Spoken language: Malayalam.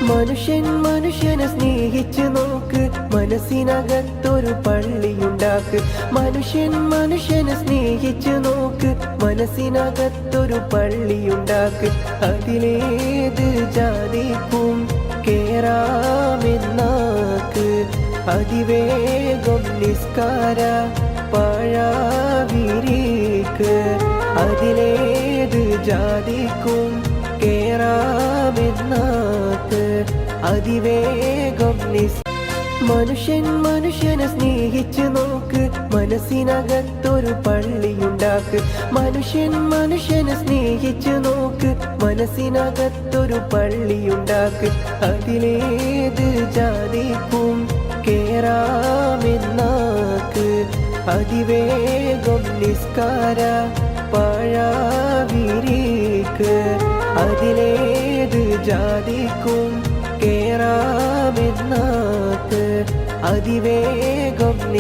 മനുഷ്യൻ മനുഷ്യനെ സ്നേഹിച്ചു നോക്ക്, മനസ്സിനകത്തൊരു പള്ളിയുണ്ടാക്ക്. മനുഷ്യൻ മനുഷ്യനെ സ്നേഹിച്ചു നോക്ക്, മനസ്സിനകത്തൊരു പള്ളിയുണ്ടാക്ക്. അതിലേത് ജാതിക്കും കേറാമെന്നാക്ക്. അതിവേഗം നിസ്കാര പാഴാവിരിക്ക്. അതിലേത് ജാതിക്കും കേറാമെന്നാക്ക്. അതിവേഗം മനുഷ്യൻ മനുഷ്യനെ സ്നേഹിച്ചു നോക്ക്, മനസ്സിനകത്തൊരു പള്ളിയുണ്ടാക്ക്. മനുഷ്യൻ മനുഷ്യനെ സ്നേഹിച്ചു നോക്ക്, മനസ്സിനകത്തൊരു പള്ളിയുണ്ടാക്ക്. അതിലേത് ജാതിക്കും കേറാമെന്നാക്ക്. അതിവേഗം നിസ്കാര പാഴാവിരിക്ക്. അതിലേത് ജാതിക്കും കേറാമെന്നാക്ക്. അതിവേഗം